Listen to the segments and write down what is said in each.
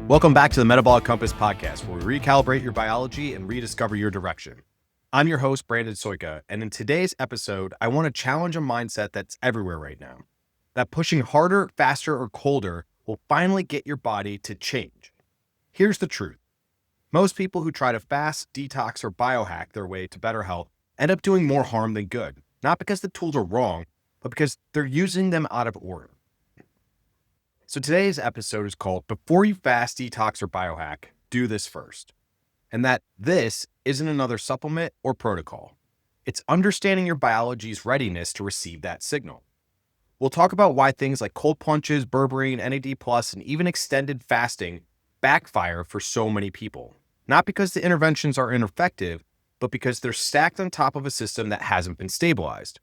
Welcome back to the Metabolic Compass podcast, where we recalibrate your biology and rediscover your direction. I'm your host, Brandon Soika, and in today's episode, I want to challenge a mindset that's everywhere right now. That pushing harder, faster, or colder will finally get your body to change. Here's the truth. Most people who try to fast, detox, or biohack their way to better health end up doing more harm than good. Not because the tools are wrong, but because they're using them out of order. So today's episode is called Before You Fast, Detox, or Biohack, Do This First. And that this isn't another supplement or protocol. It's understanding your biology's readiness to receive that signal. We'll talk about why things like cold plunges, berberine, NAD+, and even extended fasting backfire for so many people. Not because the interventions are ineffective, but because they're stacked on top of a system that hasn't been stabilized.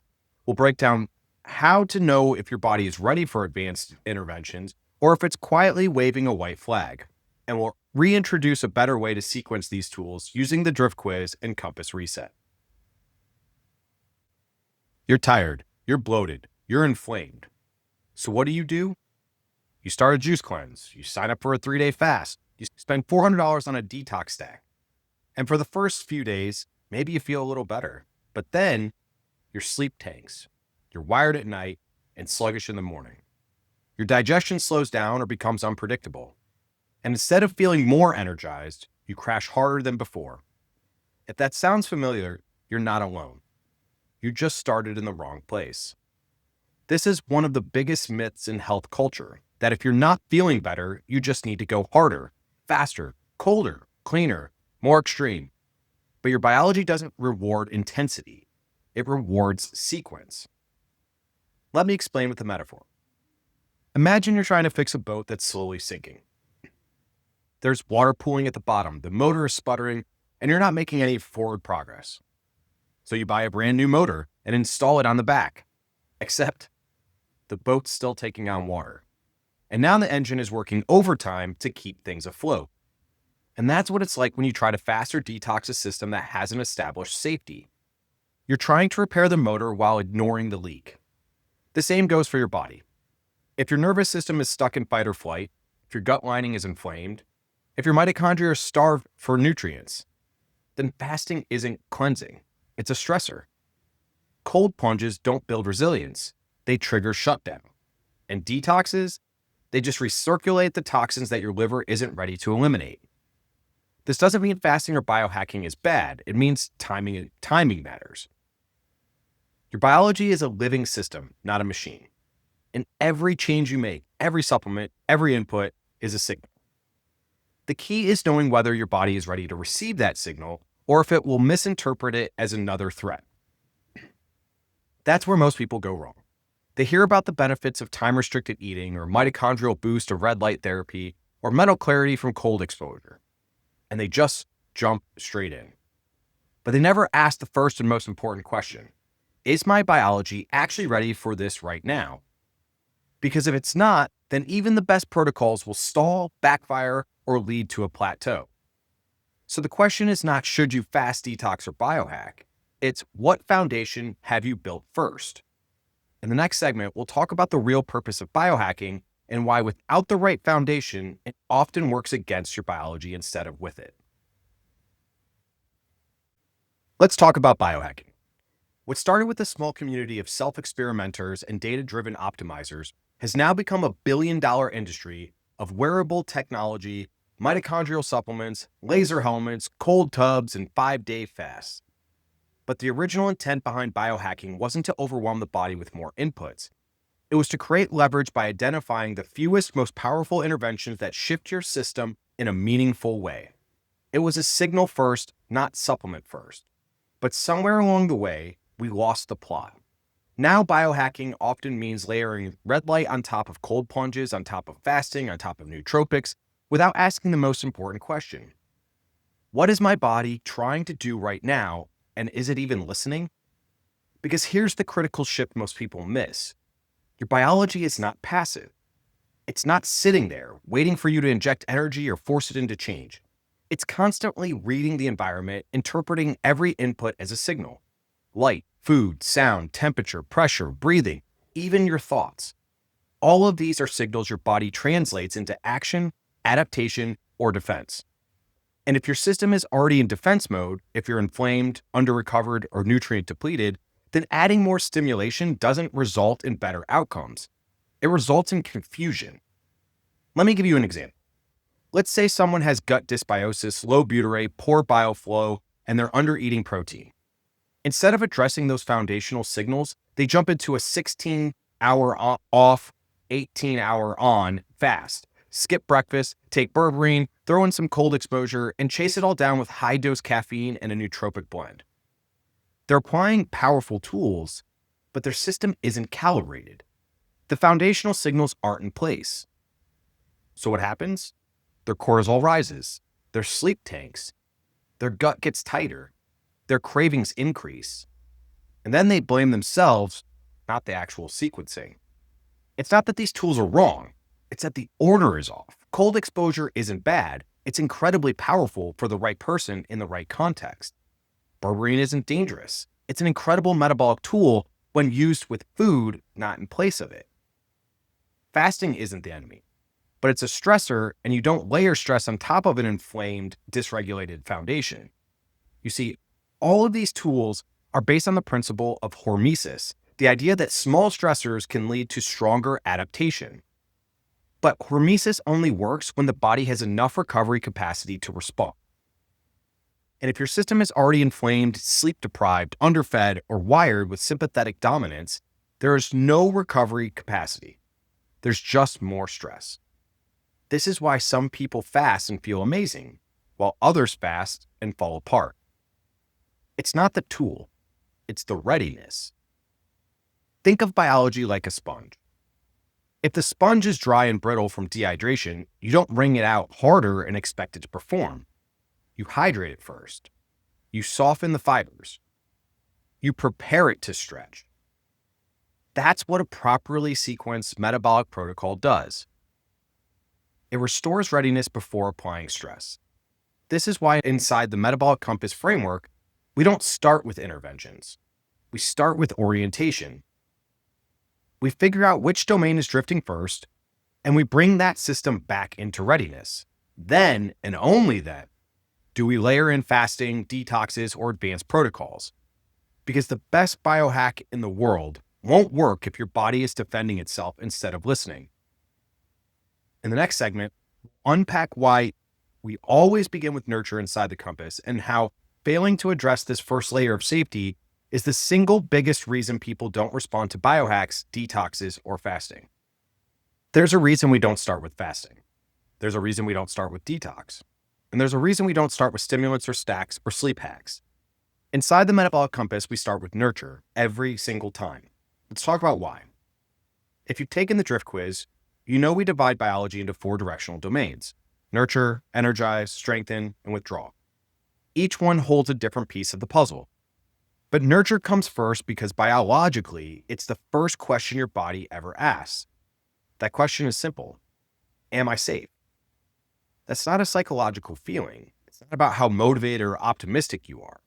We'll break down how to know if your body is ready for advanced interventions or if it's quietly waving a white flag. And we'll reintroduce a better way to sequence these tools using the Drift Quiz and Compass Reset. You're tired, you're bloated, you're inflamed. So what do? You start a juice cleanse, you sign up for a 3-day fast, you spend $400 on a detox stack. And for the first few days, maybe you feel a little better, but then your sleep tanks. You're wired at night and sluggish in the morning. Your digestion slows down or becomes unpredictable. And instead of feeling more energized, you crash harder than before. If that sounds familiar, you're not alone. You just started in the wrong place. This is one of the biggest myths in health culture, that if you're not feeling better, you just need to go harder, faster, colder, cleaner, more extreme. But your biology doesn't reward intensity. It rewards sequence. Let me explain with a metaphor. Imagine you're trying to fix a boat that's slowly sinking. There's water pooling at the bottom, the motor is sputtering, and you're not making any forward progress. So you buy a brand new motor and install it on the back. Except the boat's still taking on water. And now the engine is working overtime to keep things afloat. And that's what it's like when you try to fast or detox a system that hasn't established safety. You're trying to repair the motor while ignoring the leak. The same goes for your body. If your nervous system is stuck in fight or flight, if your gut lining is inflamed, if your mitochondria are starved for nutrients, then fasting isn't cleansing. It's a stressor. Cold plunges don't build resilience. They trigger shutdown. And detoxes, they just recirculate the toxins that your liver isn't ready to eliminate. This doesn't mean fasting or biohacking is bad. It means timing matters. Your biology is a living system, not a machine. And every change you make, every supplement, every input is a signal. The key is knowing whether your body is ready to receive that signal or if it will misinterpret it as another threat. That's where most people go wrong. They hear about the benefits of time-restricted eating or mitochondrial boost of red light therapy or mental clarity from cold exposure, and they just jump straight in. But they never ask the first and most important question. Is my biology actually ready for this right now? Because if it's not, then even the best protocols will stall, backfire, or lead to a plateau. So the question is not should you fast, detox, or biohack? It's what foundation have you built first? In the next segment, we'll talk about the real purpose of biohacking and why without the right foundation, it often works against your biology instead of with it. Let's talk about biohacking. What started with a small community of self-experimenters and data-driven optimizers has now become a billion-dollar industry of wearable technology, mitochondrial supplements, laser helmets, cold tubs, and 5-day fasts. But the original intent behind biohacking wasn't to overwhelm the body with more inputs. It was to create leverage by identifying the fewest, most powerful interventions that shift your system in a meaningful way. It was a signal first, not supplement first. But somewhere along the way, we lost the plot. Now biohacking often means layering red light on top of cold plunges, on top of fasting, on top of nootropics, without asking the most important question. What is my body trying to do right now, and is it even listening? Because here's the critical shift most people miss. Your biology is not passive. It's not sitting there waiting for you to inject energy or force it into change. It's constantly reading the environment, interpreting every input as a signal. Light, food, sound, temperature, pressure, breathing, even your thoughts. All of these are signals your body translates into action adaptation, or defense. And if your system is already in defense mode, if you're inflamed, under-recovered, or nutrient depleted, then adding more stimulation doesn't result in better outcomes. It results in confusion. Let me give you an example. Let's say someone has gut dysbiosis, low butyrate, poor bile flow, and they're under-eating protein. Instead of addressing those foundational signals, they jump into a 16-hour off, 18-hour on fast. Skip breakfast, take berberine, throw in some cold exposure, and chase it all down with high-dose caffeine and a nootropic blend. They're applying powerful tools, but their system isn't calibrated. The foundational signals aren't in place. So what happens? Their cortisol rises, their sleep tanks, their gut gets tighter, their cravings increase, and then they blame themselves, not the actual sequencing. It's not that these tools are wrong, it's that the order is off. Cold exposure isn't bad, it's incredibly powerful for the right person in the right context. Berberine isn't dangerous, it's an incredible metabolic tool when used with food, not in place of it. Fasting isn't the enemy, but it's a stressor, and you don't layer stress on top of an inflamed, dysregulated foundation. You see, all of these tools are based on the principle of hormesis, the idea that small stressors can lead to stronger adaptation. But hormesis only works when the body has enough recovery capacity to respond. And if your system is already inflamed, sleep-deprived, underfed, or wired with sympathetic dominance, there is no recovery capacity. There's just more stress. This is why some people fast and feel amazing, while others fast and fall apart. It's not the tool, it's the readiness. Think of biology like a sponge. If the sponge is dry and brittle from dehydration, you don't wring it out harder and expect it to perform. You hydrate it first. You soften the fibers. You prepare it to stretch. That's what a properly sequenced metabolic protocol does. It restores readiness before applying stress. This is why inside the Metabolic Compass framework, we don't start with interventions. We start with orientation. We figure out which domain is drifting first, and we bring that system back into readiness. Then, and only then, do we layer in fasting, detoxes, or advanced protocols. Because the best biohack in the world won't work if your body is defending itself instead of listening. In the next segment, we'll unpack why we always begin with nurture inside the compass and how failing to address this first layer of safety is the single biggest reason people don't respond to biohacks, detoxes, or fasting. There's a reason we don't start with fasting. There's a reason we don't start with detox. And there's a reason we don't start with stimulants or stacks or sleep hacks. Inside the Metabolic Compass, we start with nurture every single time. Let's talk about why. If you've taken the drift quiz, you know we divide biology into 4 directional domains: nurture, energize, strengthen, and withdraw. Each one holds a different piece of the puzzle. But nurture comes first because biologically, it's the first question your body ever asks. That question is simple. Am I safe? That's not a psychological feeling. It's not about how motivated or optimistic you are.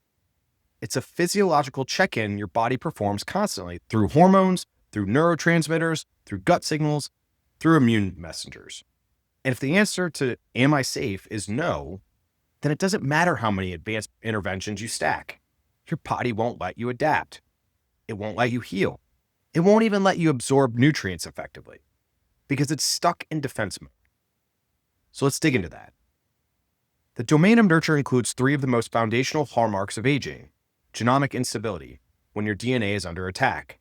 It's a physiological check-in your body performs constantly through hormones, through neurotransmitters, through gut signals, through immune messengers. And if the answer to am I safe is no, then it doesn't matter how many advanced interventions you stack. Your body won't let you adapt. It won't let you heal. It won't even let you absorb nutrients effectively because it's stuck in defense mode. So let's dig into that. The domain of nurture includes 3 of the most foundational hallmarks of aging: genomic instability, when your DNA is under attack;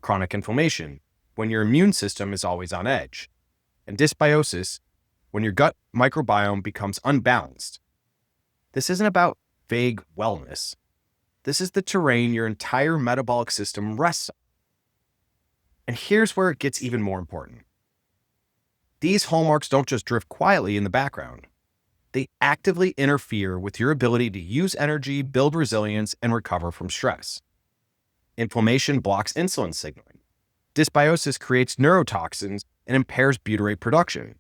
chronic inflammation, when your immune system is always on edge; and dysbiosis, when your gut microbiome becomes unbalanced. This isn't about vague wellness. This is the terrain your entire metabolic system rests on. And here's where it gets even more important. These hallmarks don't just drift quietly in the background. They actively interfere with your ability to use energy, build resilience, and recover from stress. Inflammation blocks insulin signaling. Dysbiosis creates neurotoxins and impairs butyrate production.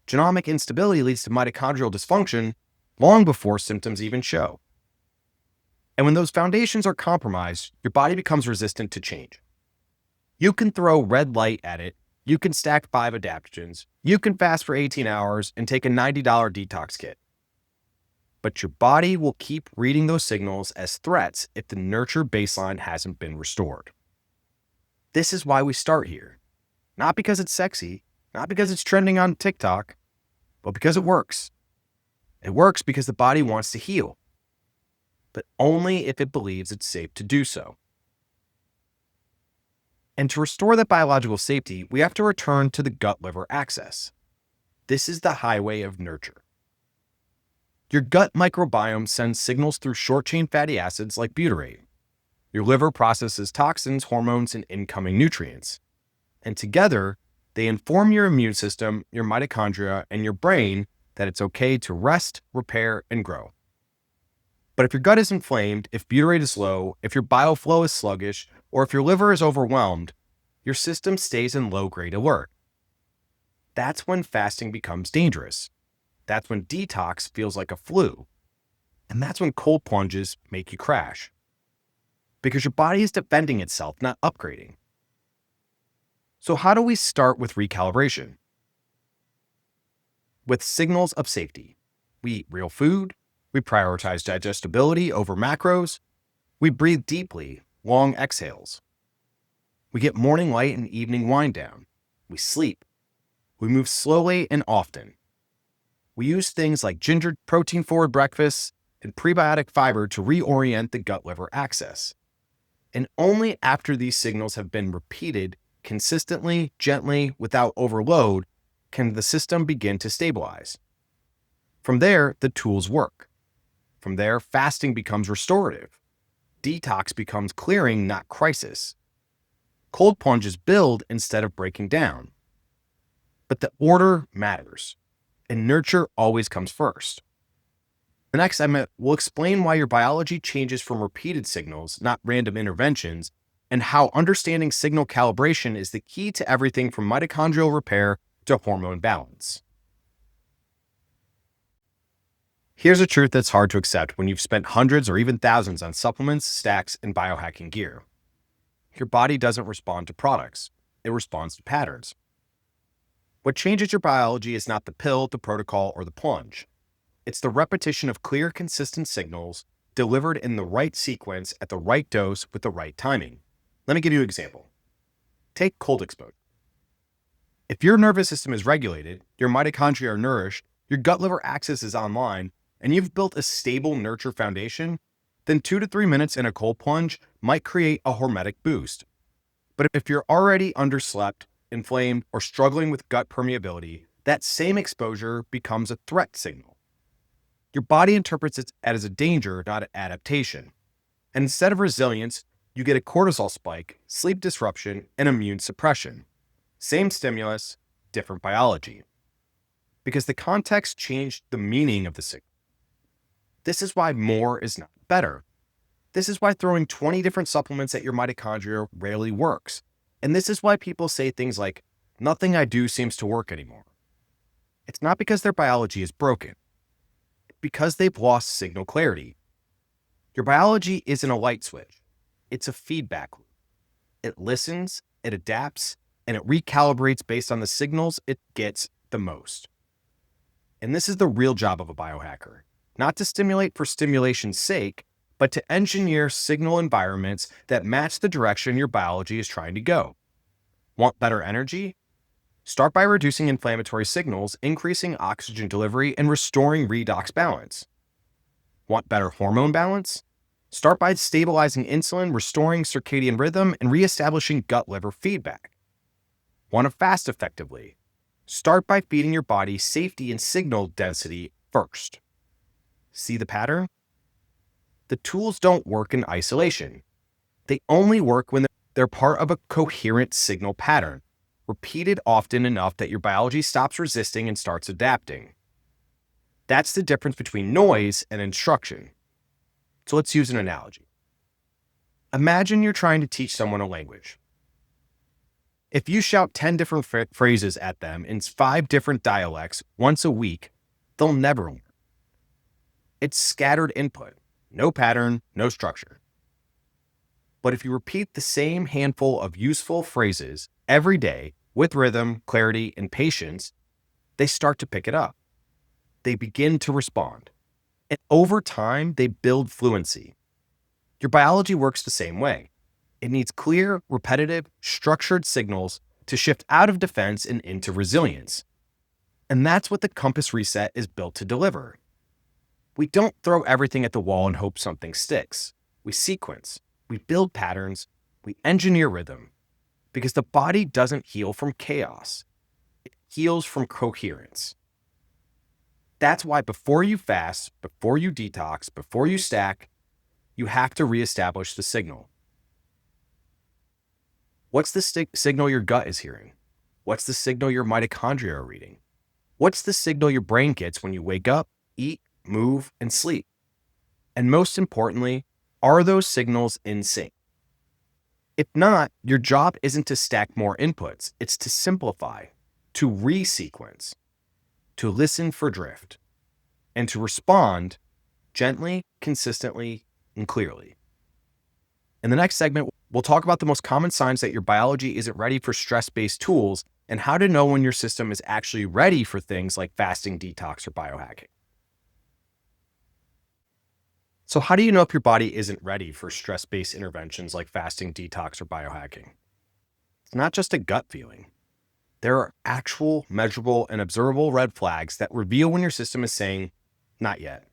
Genomic instability leads to mitochondrial dysfunction long before symptoms even show. And when those foundations are compromised, your body becomes resistant to change. You can throw red light at it, You can stack 5 adaptogens. You can fast for 18 hours and take a $90 detox kit. But your body will keep reading those signals as threats if the nurture baseline hasn't been restored. This is why we start here. Not because it's sexy, not because it's trending on TikTok, but because it works. It works because the body wants to heal, but only if it believes it's safe to do so. And to restore that biological safety, we have to return to the gut-liver axis. This is the highway of nurture. Your gut microbiome sends signals through short-chain fatty acids like butyrate. Your liver processes toxins, hormones, and incoming nutrients. And together, they inform your immune system, your mitochondria, and your brain that it's okay to rest, repair, and grow. But if your gut is inflamed, if butyrate is low, if your bile flow is sluggish, or if your liver is overwhelmed, your system stays in low-grade alert. That's when fasting becomes dangerous. That's when detox feels like a flu. And that's when cold plunges make you crash. Because your body is defending itself, not upgrading. So how do we start with recalibration? With signals of safety. We eat real food. We prioritize digestibility over macros. We breathe deeply, long exhales. We get morning light and evening wind down. We sleep. We move slowly and often. We use things like ginger protein-forward breakfasts and prebiotic fiber to reorient the gut-liver axis. And only after these signals have been repeated consistently, gently, without overload, can the system begin to stabilize. From there, the tools work. From there, fasting becomes restorative. Detox becomes clearing, not crisis. Cold plunges build instead of breaking down. But the order matters, and nurture always comes first. The next segment will explain why your biology changes from repeated signals, not random interventions, and how understanding signal calibration is the key to everything from mitochondrial repair to hormone balance. Here's a truth that's hard to accept when you've spent hundreds or even thousands on supplements, stacks, and biohacking gear. Your body doesn't respond to products. It responds to patterns. What changes your biology is not the pill, the protocol, or the plunge. It's the repetition of clear, consistent signals delivered in the right sequence at the right dose with the right timing. Let me give you an example. Take cold exposure. If your nervous system is regulated, your mitochondria are nourished, your gut-liver axis is online, and you've built a stable nurture foundation, then 2 to 3 minutes in a cold plunge might create a hormetic boost. But if you're already underslept, inflamed, or struggling with gut permeability, that same exposure becomes a threat signal. Your body interprets it as a danger, not an adaptation. And instead of resilience, you get a cortisol spike, sleep disruption, and immune suppression. Same stimulus, different biology. Because the context changed the meaning of the signal. This is why more is not better. This is why throwing 20 different supplements at your mitochondria rarely works. And this is why people say things like, nothing I do seems to work anymore. It's not because their biology is broken. It's because they've lost signal clarity. Your biology isn't a light switch. It's a feedback loop. It listens, it adapts, and it recalibrates based on the signals it gets the most. And this is the real job of a biohacker. Not to stimulate for stimulation's sake, but to engineer signal environments that match the direction your biology is trying to go. Want better energy? Start by reducing inflammatory signals, increasing oxygen delivery, and restoring redox balance. Want better hormone balance? Start by stabilizing insulin, restoring circadian rhythm, and reestablishing gut-liver feedback. Want to fast effectively? Start by feeding your body safety and signal density first. See the pattern? The tools don't work in isolation. They only work when they're part of a coherent signal pattern, repeated often enough that your biology stops resisting and starts adapting. That's the difference between noise and instruction. So let's use an analogy. Imagine you're trying to teach someone a language. If you shout 10 different phrases at them in 5 different dialects once a week, they'll never learn. It's scattered input, no pattern, no structure. But if you repeat the same handful of useful phrases every day With rhythm, clarity, and patience, they start to pick it up. They begin to respond. And over time, they build fluency. Your biology works the same way. It needs clear, repetitive, structured signals to shift out of defense and into resilience. And that's what the Compass Reset is built to deliver. We don't throw everything at the wall and hope something sticks. We sequence, we build patterns, we engineer rhythm, because the body doesn't heal from chaos. It heals from coherence. That's why before you fast, before you detox, before you stack, you have to reestablish the signal. What's the signal your gut is hearing? What's the signal your mitochondria are reading? What's the signal your brain gets when you wake up, eat, move, and sleep? And most importantly, are those signals in sync? If not, your job isn't to stack more inputs, it's to simplify, to resequence, to listen for drift, and to respond gently, consistently, and clearly. In the next segment, we'll talk about the most common signs that your biology isn't ready for stress-based tools and how to know when your system is actually ready for things like fasting, detox, or biohacking. So how do you know if your body isn't ready for stress-based interventions like fasting, detox, or biohacking? It's not just a gut feeling. There are actual, measurable, and observable red flags that reveal when your system is saying, not yet.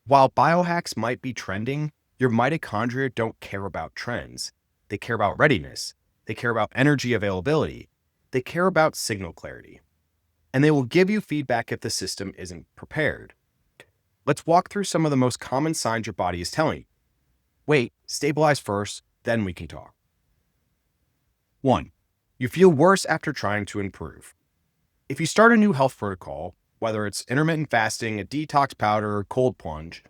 While biohacks might be trending, your mitochondria don't care about trends. They care about readiness. They care about energy availability. They care about signal clarity. And they will give you feedback if the system isn't prepared. Let's walk through some of the most common signs your body is telling you. Wait, stabilize first, then we can talk. 1. You feel worse after trying to improve. If you start a new health protocol, whether it's intermittent fasting, a detox powder, or cold plunge,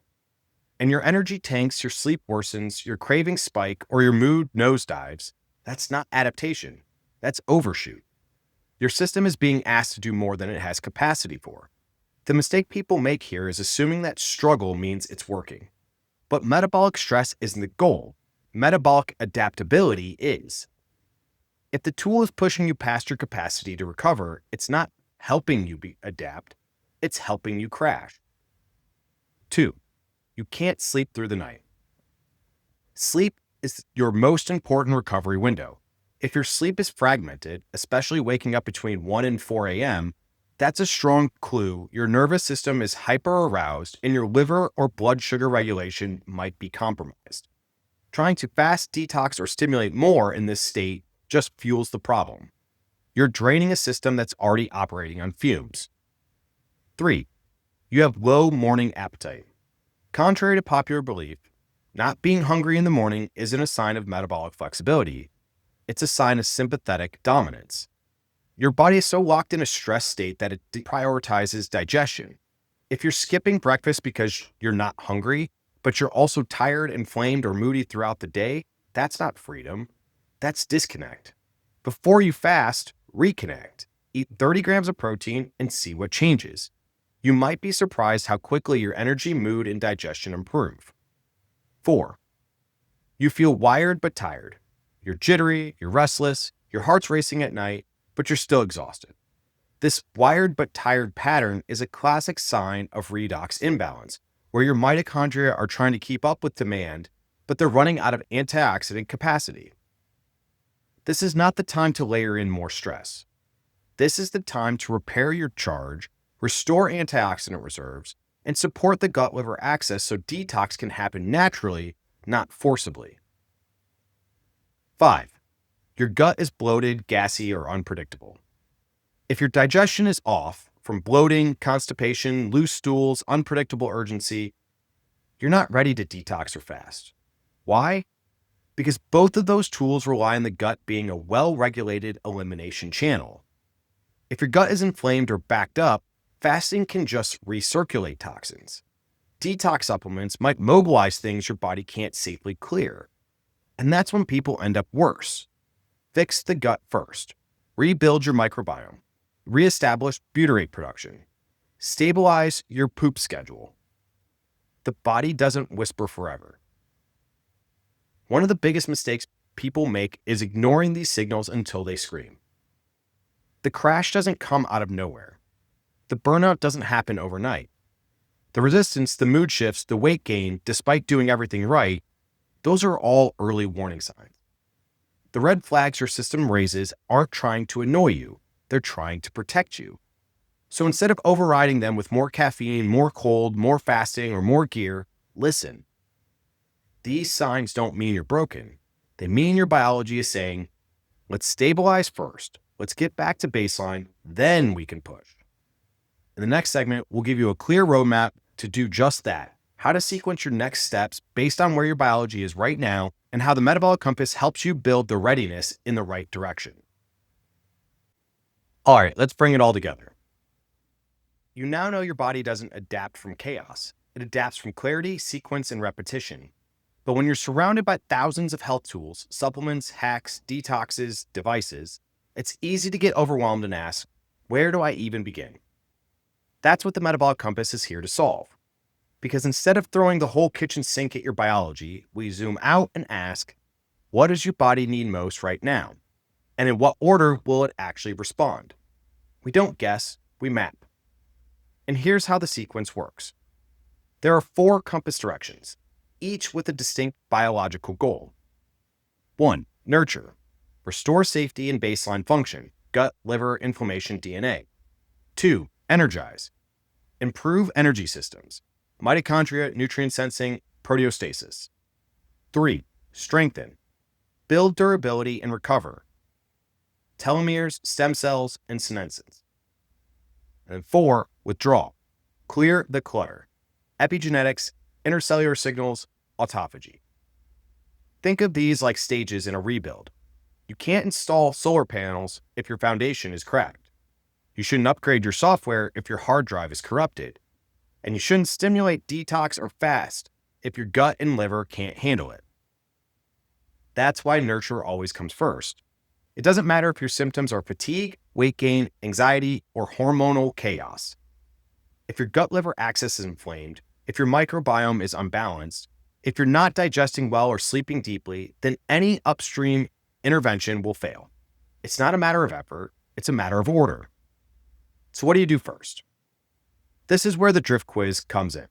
and your energy tanks, your sleep worsens, your cravings spike, or your mood nosedives, that's not adaptation. That's overshoot. Your system is being asked to do more than it has capacity for. The mistake people make here is assuming that struggle means it's working. But metabolic stress isn't the goal. Metabolic adaptability is. If the tool is pushing you past your capacity to recover, it's not helping you adapt, it's helping you crash. 2. You can't sleep through the night. Sleep is your most important recovery window. If your sleep is fragmented, especially waking up between 1 and 4 a.m., that's a strong clue your nervous system is hyper-aroused and your liver or blood sugar regulation might be compromised. Trying to fast, detox, or stimulate more in this state just fuels the problem. You're draining a system that's already operating on fumes. 3. You have low morning appetite. Contrary to popular belief, not being hungry in the morning isn't a sign of metabolic flexibility. It's a sign of sympathetic dominance. Your body is so locked in a stress state that it prioritizes digestion. If you're skipping breakfast because you're not hungry, but you're also tired, inflamed, or moody throughout the day, that's not freedom. That's disconnect. Before you fast, reconnect. Eat 30 grams of protein and see what changes. You might be surprised how quickly your energy, mood, and digestion improve. 4. You feel wired but tired. You're jittery, you're restless, your heart's racing at night, but you're still exhausted. This wired but tired pattern is a classic sign of redox imbalance, where your mitochondria are trying to keep up with demand, but they're running out of antioxidant capacity. This is not the time to layer in more stress. This is the time to repair your charge, restore antioxidant reserves, and support the gut-liver axis so detox can happen naturally, not forcibly. 5. Your gut is bloated, gassy, or unpredictable. If your digestion is off, from bloating, constipation, loose stools, unpredictable urgency, you're not ready to detox or fast. Why? Because both of those tools rely on the gut being a well-regulated elimination channel. If your gut is inflamed or backed up, fasting can just recirculate toxins. Detox supplements might mobilize things your body can't safely clear. And that's when people end up worse. Fix the gut first. Rebuild your microbiome. Reestablish butyrate production. Stabilize your poop schedule. The body doesn't whisper forever. One of the biggest mistakes people make is ignoring these signals until they scream. The crash doesn't come out of nowhere. The burnout doesn't happen overnight. The resistance, the mood shifts, the weight gain, despite doing everything right, those are all early warning signs. The red flags your system raises aren't trying to annoy you. They're trying to protect you. So instead of overriding them with more caffeine, more cold, more fasting, or more gear, listen. These signs don't mean you're broken. They mean your biology is saying, let's stabilize first. Let's get back to baseline, then we can push. In the next segment, we'll give you a clear roadmap to do just that, how to sequence your next steps based on where your biology is right now, and how the Metabolic Compass helps you build the readiness in the right direction. All right, let's bring it all together. You now know your body doesn't adapt from chaos. It adapts from clarity, sequence, and repetition. But when you're surrounded by thousands of health tools, supplements, hacks, detoxes, devices, it's easy to get overwhelmed and ask, where do I even begin? That's what the Metabolic Compass is here to solve. Because instead of throwing the whole kitchen sink at your biology, we zoom out and ask, what does your body need most right now? And in what order will it actually respond? We don't guess, we map. And here's how the sequence works. There are 4 compass directions, each with a distinct biological goal. 1. Nurture. Restore safety and baseline function, gut, liver, inflammation, DNA. 2. Energize. Improve energy systems, mitochondria, nutrient sensing, proteostasis. 3. Strengthen. Build durability and recover. Telomeres, stem cells, and senescence. And 4. Withdraw. Clear the clutter. Epigenetics, intercellular signals, autophagy. Think of these like stages in a rebuild. You can't install solar panels if your foundation is cracked. You shouldn't upgrade your software if your hard drive is corrupted. And you shouldn't stimulate detox or fast if your gut and liver can't handle it. That's why nurture always comes first. It doesn't matter if your symptoms are fatigue, weight gain, anxiety, or hormonal chaos. If your gut-liver axis is inflamed, if your microbiome is unbalanced, if you're not digesting well or sleeping deeply, then any upstream intervention will fail. It's not a matter of effort, it's a matter of order. So what do you do first? This is where the Drift Quiz comes in.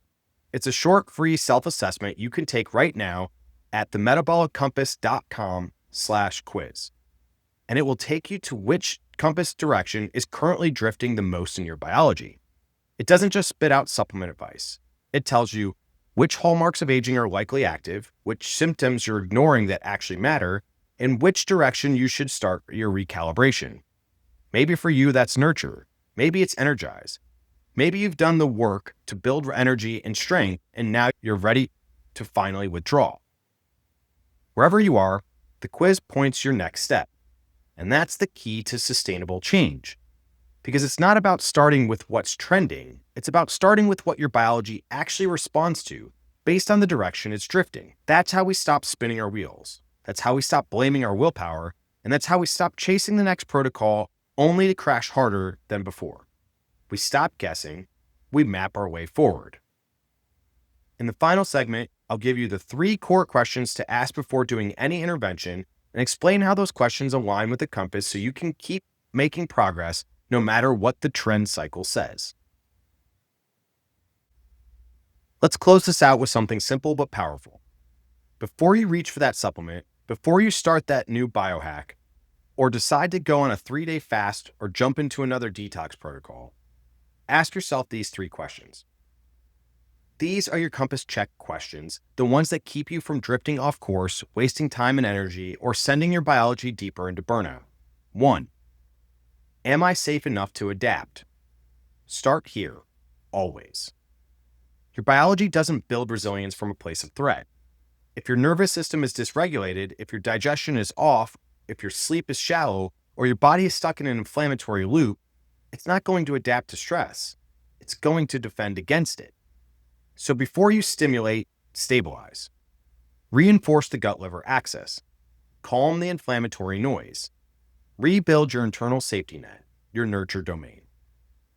It's a short, free self-assessment you can take right now at themetaboliccompass.com/quiz. And it will take you to which compass direction is currently drifting the most in your biology. It doesn't just spit out supplement advice. It tells you which hallmarks of aging are likely active, which symptoms you're ignoring that actually matter, and which direction you should start your recalibration. Maybe for you, that's nurture. Maybe it's energize. Maybe you've done the work to build energy and strength, and now you're ready to finally withdraw. Wherever you are, the quiz points your next step. And that's the key to sustainable change. Because it's not about starting with what's trending, it's about starting with what your biology actually responds to based on the direction it's drifting. That's how we stop spinning our wheels. That's how we stop blaming our willpower. And that's how we stop chasing the next protocol only to crash harder than before. We stop guessing, we map our way forward. In the final segment, I'll give you the 3 core questions to ask before doing any intervention and explain how those questions align with the compass so you can keep making progress no matter what the trend cycle says. Let's close this out with something simple but powerful. Before you reach for that supplement, before you start that new biohack, or decide to go on a 3-day fast or jump into another detox protocol, ask yourself these 3 questions. These are your compass check questions, the ones that keep you from drifting off course, wasting time and energy, or sending your biology deeper into burnout. 1. Am I safe enough to adapt? Start here, always. Your biology doesn't build resilience from a place of threat. If your nervous system is dysregulated, if your digestion is off, if your sleep is shallow, or your body is stuck in an inflammatory loop, it's not going to adapt to stress. It's going to defend against it. So before you stimulate, stabilize. Reinforce the gut-liver axis. Calm the inflammatory noise. Rebuild your internal safety net, your nurture domain.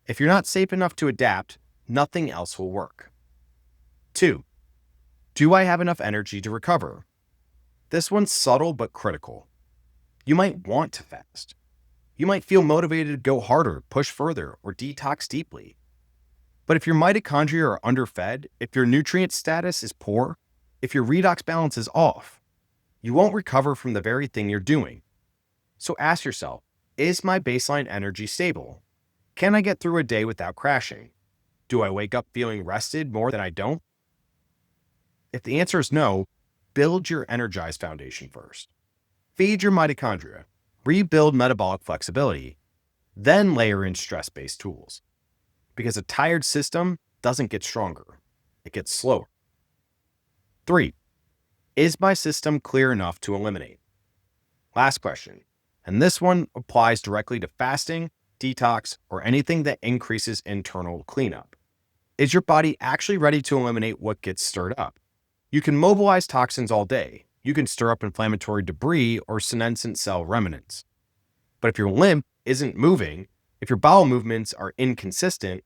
If you're not safe enough to adapt, nothing else will work. 2. Do I have enough energy to recover? This one's subtle but critical. You might want to fast. You might feel motivated to go harder, push further, or detox deeply. But if your mitochondria are underfed, if your nutrient status is poor, if your redox balance is off, you won't recover from the very thing you're doing. So ask yourself, is my baseline energy stable? Can I get through a day without crashing? Do I wake up feeling rested more than I don't? If the answer is no, build your Energize foundation first. Feed your mitochondria, rebuild metabolic flexibility, then layer in stress-based tools. Because a tired system doesn't get stronger, it gets slower. 3. Is my system clear enough to eliminate? Last question, and this one applies directly to fasting, detox, or anything that increases internal cleanup. Is your body actually ready to eliminate what gets stirred up? You can mobilize toxins all day. You can stir up inflammatory debris or senescent cell remnants. But if your lymph isn't moving, if your bowel movements are inconsistent,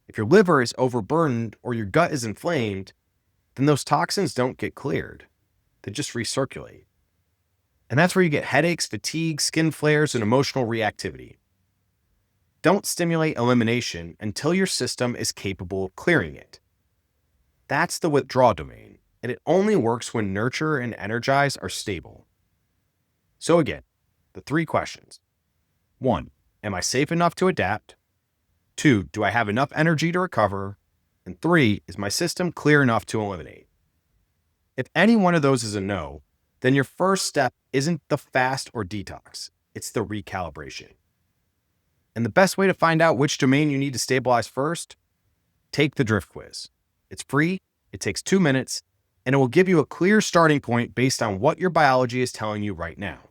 if your liver is overburdened or your gut is inflamed, then those toxins don't get cleared. They just recirculate. And that's where you get headaches, fatigue, skin flares, and emotional reactivity. Don't stimulate elimination until your system is capable of clearing it. That's the withdrawal domain, and it only works when nurture and energize are stable. So again, the 3 questions. 1, am I safe enough to adapt? 2, do I have enough energy to recover? And 3, is my system clear enough to eliminate? If any one of those is a no, then your first step isn't the fast or detox, it's the recalibration. And the best way to find out which domain you need to stabilize first, take the drift quiz. It's free, it takes 2 minutes, and it will give you a clear starting point based on what your biology is telling you right now.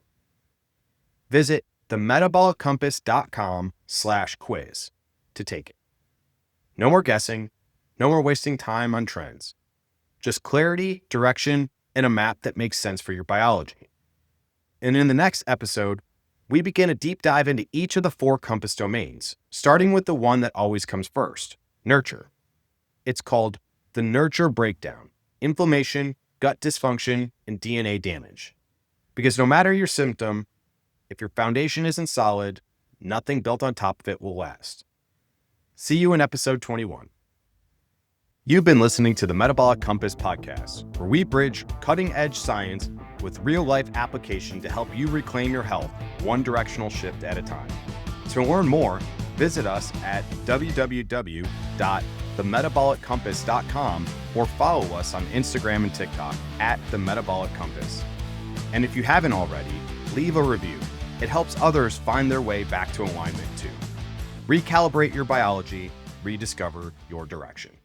Visit themetabolic-compass.com/quiz to take it. No more guessing, no more wasting time on trends. Just clarity, direction, and a map that makes sense for your biology. And in the next episode, we begin a deep dive into each of the 4 compass domains, starting with the one that always comes first, nurture. It's called the nurture breakdown: inflammation, gut dysfunction, and DNA damage. Because no matter your symptom, if your foundation isn't solid, nothing built on top of it will last. See you in episode 21. You've been listening to the Metabolic Compass podcast, where we bridge cutting-edge science with real-life application to help you reclaim your health one directional shift at a time. To learn more, visit us at www.themetabolic-compass.com or follow us on Instagram and TikTok at The Metabolic Compass. And if you haven't already, leave a review. It helps others find their way back to alignment too. Recalibrate your biology, rediscover your direction.